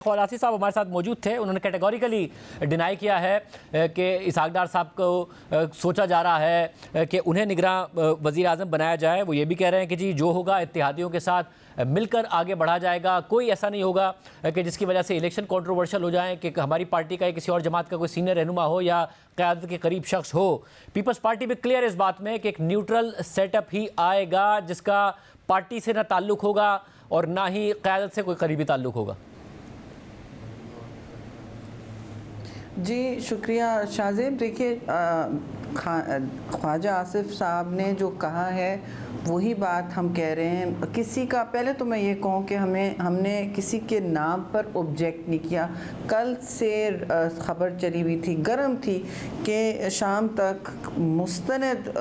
खौलासी साहब हमारे साथ मौजूद थे। उन्होंने कैटेगोरिकली डिनाई किया है कि इसहाक डार साहब को सोचा जा रहा है कि उन्हें निगरान वज़ीर आज़म बनाया जाए। वो ये भी कह रहे हैं कि जी जो होगा इत्तेहादियों के साथ मिलकर आगे बढ़ा जाएगा। कोई ऐसा नहीं होगा कि जिसकी वजह से इलेक्शन कंट्रोवर्शियल हो जाए कि हमारी पार्टी का या किसी और जमात का कोई सीनियर रहनुमा हो या क़यादत के करीब शख्स हो। पीपल्स पार्टी भी क्लियर इस बात में कि एक न्यूट्रल सेटअप ही आएगा जिसका पार्टी से ना ताल्लुक़ होगा और ना ही क़यादत से कोई करीबी ताल्लुक़ होगा। जी शुक्रिया शाहज़ेब। देखिए ख्वाजा आसिफ साहब ने जो कहा है वही बात हम कह रहे हैं। किसी का पहले तो मैं ये कहूँ कि हमने किसी के नाम पर ऑब्जेक्ट नहीं किया। कल से ख़बर चली हुई थी, गर्म थी कि शाम तक मुस्तनद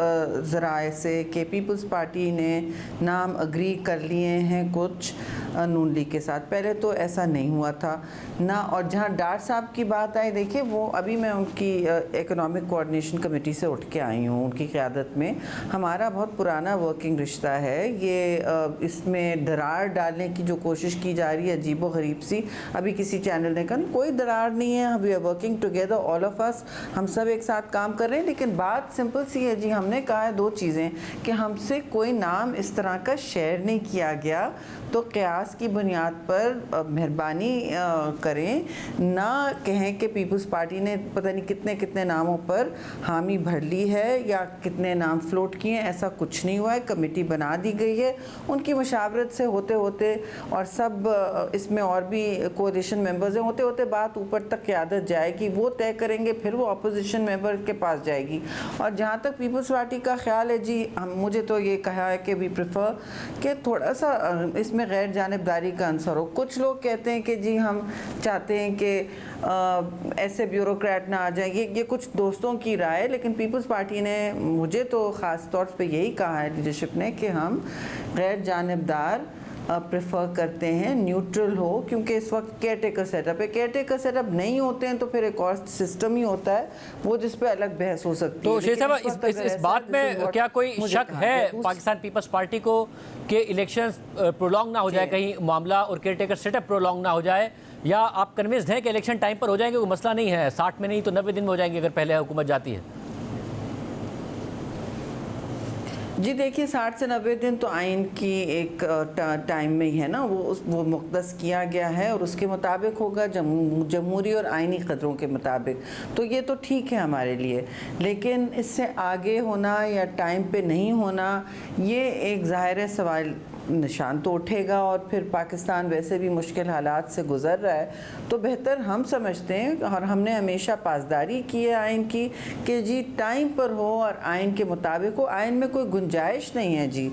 ज़राए से कि पीपल्स पार्टी ने नाम अग्री कर लिए हैं कुछ नून लीग के साथ। पहले तो ऐसा नहीं हुआ था ना। और जहाँ डार साहब की बात आई, देखिए वो अभी मैं उनकी इकोनॉमिक कोऑर्डिनेशन कमेटी से उठ के आई हूँ। उनकी क़यादत में हमारा बहुत पुराना वर्किंग रिश्ता है। ये इसमें दरार डालने की जो कोशिश की जा रही है अजीबो गरीब सी, अभी किसी चैनल ने कहा कोई दरार नहीं है, we are working together all of us, हम सब एक साथ काम कर रहे हैं। लेकिन बात सिंपल सी है जी, हमने कहा है दो चीज़ें कि हमसे कोई नाम इस तरह का शेयर नहीं किया गया, तो क़यास की बुनियाद पर मेहरबानी करें, ना कहें कि पीपल्स पार्टी ने पता नहीं कितने कितने नामों पर हामी भर ली है या कितने नाम फ्लोट किए हैं। ऐसा कुछ नहीं हुआ है। कमेटी बना दी गई है, उनकी मशावरत से होते होते और सब इसमें और भी कोalition मेंबर्स हैं, होते होते बात ऊपर तक क़यादत जाएगी, वो तय करेंगे, फिर वो अपोजिशन मेंबर के पास जाएगी। और जहाँ तक पीपल्स पार्टी का ख्याल है जी, मुझे तो ये कहा है कि वी प्रेफर कि थोड़ा सा इसमें गैर जानिबदारी का अंसर हो। कुछ लोग कहते हैं कि जी हम चाहते हैं कि ऐसे ब्यूरोक्रेट ना आ जाए। ये कुछ दोस्तों की राय है, लेकिन पीपल्स पार्टी ने मुझे तो ख़ास तौर पे यही कहा है लीडरशिप ने कि हम गैर जानिबदार प्रेफर करते हैं, न्यूट्रल हो, क्योंकि इस वक्त केयर टेकर सेटअप है। केयर टेकर सेटअप नहीं होते हैं तो फिर एक और सिस्टम ही होता है, वो जिस पे अलग बहस हो सकती है। तो शेख साहब इस बात में क्या कोई शक है पाकिस्तान पीपल्स पार्टी को कि इलेक्शंस प्रोलॉन्ग ना हो जाए, कहीं मामला और केयर टेकर सेटअप प्रोलॉन्ग ना हो जाए, या आप कन्विंस्ड हैं कि इलेक्शन टाइम पर हो जाएंगे? कोई मसला नहीं है, 60 में नहीं तो 90 दिन में हो जाएंगे अगर पहले हुकूमत जाती है। जी देखिए 60 से 90 दिन तो आइन की एक टाइम में ही है ना, वो मुक़द्दस किया गया है और उसके मुताबिक होगा, जमहूरी और आइनी क़दरों के मुताबिक। तो ये तो ठीक है हमारे लिए, लेकिन इससे आगे होना या टाइम पे नहीं होना, ये एक ज़ाहिर सवाल निशान तो उठेगा। और फिर पाकिस्तान वैसे भी मुश्किल हालात से गुज़र रहा है, तो बेहतर हम समझते हैं और हमने हमेशा पासदारी की है आइन की कि जी टाइम पर हो और आइन के मुताबिक हो। आइन में कोई गुंजाइश नहीं है जी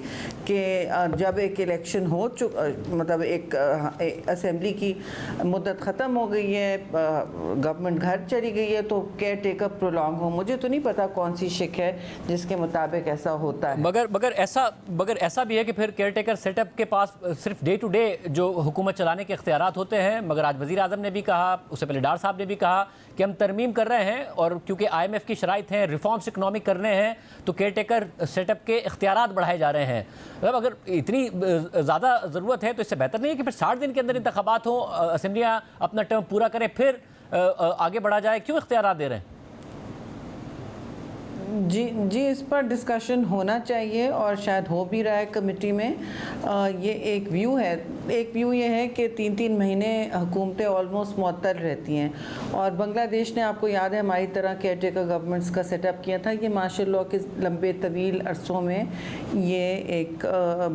कि जब एक इलेक्शन हो मतलब एक असेंबली की मुद्दत ख़त्म हो गई है, गवर्नमेंट घर चली गई है, तो केयर टेकर प्रोलॉन्ग हो। मुझे तो नहीं पता कौन सी शिक है जिसके मुताबिक ऐसा होता है। मगर ऐसा भी है कि फिर केयर टेकर सेटअप के पास सिर्फ डे टू डे जो हुकूमत चलाने के इख्तियारात होते हैं। मगर आज वज़ीर आज़म ने भी कहा, उससे पहले डार साहब ने भी कहा कि हम तरमीम कर रहे हैं, और क्योंकि IMF की शराइत हैं, रिफॉर्म्स इकनॉमिक करने हैं, तो केयर टेकर सेटअप के इख्तियारात बढ़ाए जा रहे हैं। मतलब अगर इतनी ज़्यादा ज़रूरत है तो इससे बेहतर नहीं है कि फिर 60 दिन के अंदर इंतखाबात हों, असम्बलियाँ अपना टर्म पूरा करें, फिर आगे बढ़ा जाए? क्यों इख्तियारात दे रहे हैं? जी इस पर डिस्कशन होना चाहिए और शायद हो भी रहा है कमेटी में। ये एक व्यू है। एक व्यू ये है कि 3-3 महीने हुकूमतें ऑलमोस्ट मुअत्तल रहती हैं, और बांग्लादेश ने, आपको याद है, हमारी तरह केयर टेकर गवर्नमेंट्स का सेटअप किया था। ये मार्शल लॉ के लंबे तवील अरसों में ये एक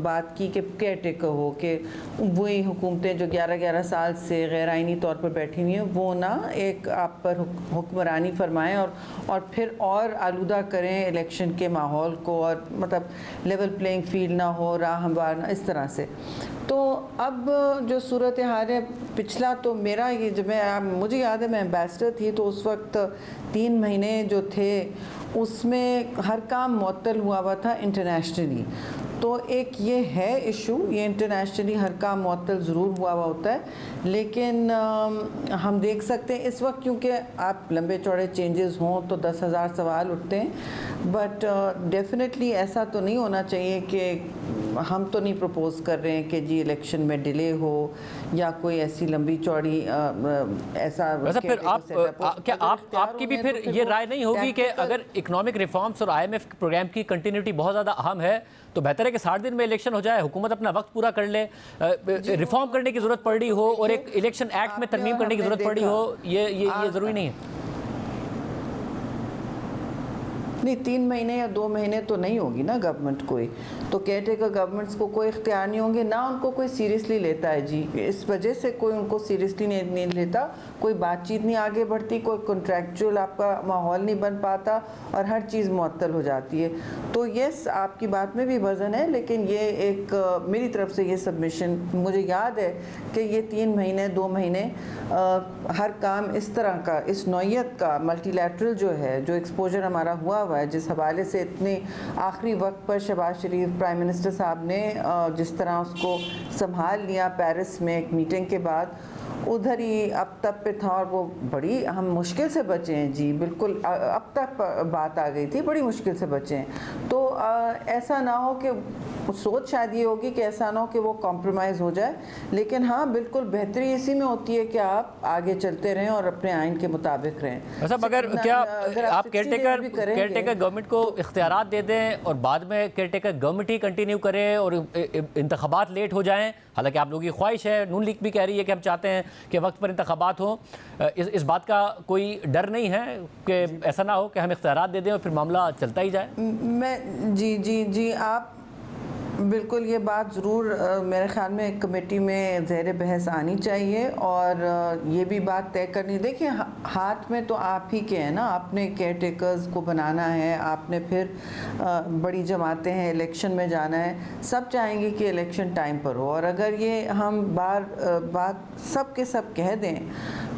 बात की कि केयर टेकर हो कि वही हुकूमतें जो 11-11 साल से गैर आइनी तौर पर बैठी हुई हैं, वो ना एक आप पर हुक्मरानी फरमाएँ और फिर और आलूदा करें इलेक्शन के माहौल को, और मतलब लेवल प्लेइंग फील्ड ना हो, राह हमवार ना, इस तरह से। तो अब जो सूरत हाल है, पिछला तो मेरा ये जब मुझे याद है मैं एम्बेसडर थी, तो उस वक्त 3 महीने जो थे उसमें हर काम मुअत्तल हुआ था इंटरनेशनली। तो एक ये है इशू, ये इंटरनेशनली हर काम मुअत्तल ज़रूर हुआ होता है, लेकिन हम देख सकते हैं इस वक्त, क्योंकि आप लंबे चौड़े चेंजेस हों तो 10,000 सवाल उठते हैं। बट डेफिनेटली ऐसा तो नहीं होना चाहिए कि हम तो नहीं प्रपोज कर रहे हैं कि जी इलेक्शन में डिले हो या कोई ऐसी लंबी चौड़ी ऐसा वैसे फिर आप क्या आपकी भी फिर ये राय नहीं होगी कि अगर इकोनॉमिक रिफॉर्म्स और IMF प्रोग्राम की कंटिन्यूटी बहुत ज़्यादा अहम है तो बेहतर है कि 60 दिन में इलेक्शन हो जाए, हुकूमत अपना वक्त पूरा कर ले, रिफॉर्म करने की ज़रूरत पड़ रही हो और एक इलेक्शन एक्ट में तरमीम करने की ज़रूरत पड़ रही हो, ये ज़रूरी नहीं है? नहीं, 3 महीने या 2 महीने तो नहीं होगी ना गवर्नमेंट कोई, तो केयर टेकर गवर्नमेंट्स को कोई इख्तियार नहीं होंगे, ना उनको कोई सीरियसली लेता है जी, इस वजह से कोई उनको सीरियसली नहीं लेता, कोई बातचीत नहीं आगे बढ़ती, कोई कॉन्ट्रैक्चुअल आपका माहौल नहीं बन पाता और हर चीज़ मुअत्तल हो जाती है। तो यस, आपकी बात में भी वज़न है, लेकिन ये एक मेरी तरफ से ये सबमिशन, मुझे याद है कि ये 3 महीने 2 महीने हर काम इस तरह का, इस नौइयत का मल्टीलैटरल जो है, जो एक्सपोजर हमारा हुआ है, जिस हवाले से इतने आखिरी वक्त पर शहबाज शरीफ प्राइम मिनिस्टर साहब ने जिस तरह उसको संभाल लिया पेरिस में एक मीटिंग के बाद, उधर ही अब तक पे था और वो बड़ी हम मुश्किल से बचे हैं जी, बिल्कुल अब तक बात आ गई थी, बड़ी मुश्किल से बचे हैं। तो ऐसा ना हो कि सोच शायद ये होगी कि ऐसा ना हो कि वो कॉम्प्रोमाइज़ हो जाए, लेकिन हाँ बिल्कुल बेहतरी इसी में होती है कि आप आगे चलते रहें और अपने आइन के मुताबिक रहें। अच्छा, मगर क्या आप केयरटेकर गवर्नमेंट को इख्तियारात दे दें और बाद में केयरटेकर गवर्नमेंट ही कंटिन्यू करे और इंतखाबात लेट हो जाएं? हालांकि आप लोगों की ख्वाहिश है, नून लीग भी कह रही है कि हम चाहते हैं कि वक्त पर इंतखाबात हो, इस बात का कोई डर नहीं है कि ऐसा ना हो कि हम इख्तियारात दे दें और फिर मामला चलता ही जाए? मैं जी आप बिल्कुल, ये बात ज़रूर मेरे ख़्याल में कमेटी में ज़ेर बहस आनी चाहिए और ये भी बात तय करनी। देखिए, हाथ में तो आप ही के हैं ना, आपने केयर टेकर्स को बनाना है, आपने फिर बड़ी जमातें हैं, इलेक्शन में जाना है, सब चाहेंगे कि इलेक्शन टाइम पर हो, और अगर ये हम बात सब के सब कह दें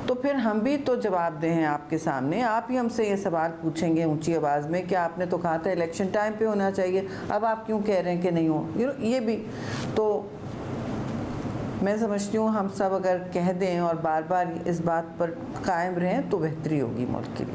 तो फिर हम भी तो जवाब दें हैं आपके सामने, आप ही हमसे ये सवाल पूछेंगे ऊंची आवाज़ में कि आपने तो कहा था इलेक्शन टाइम पे होना चाहिए, अब आप क्यों कह रहे हैं कि नहीं हो। ये भी तो मैं समझती हूँ हम सब अगर कह दें और बार बार इस बात पर कायम रहें तो बेहतरी होगी मुल्क के लिए।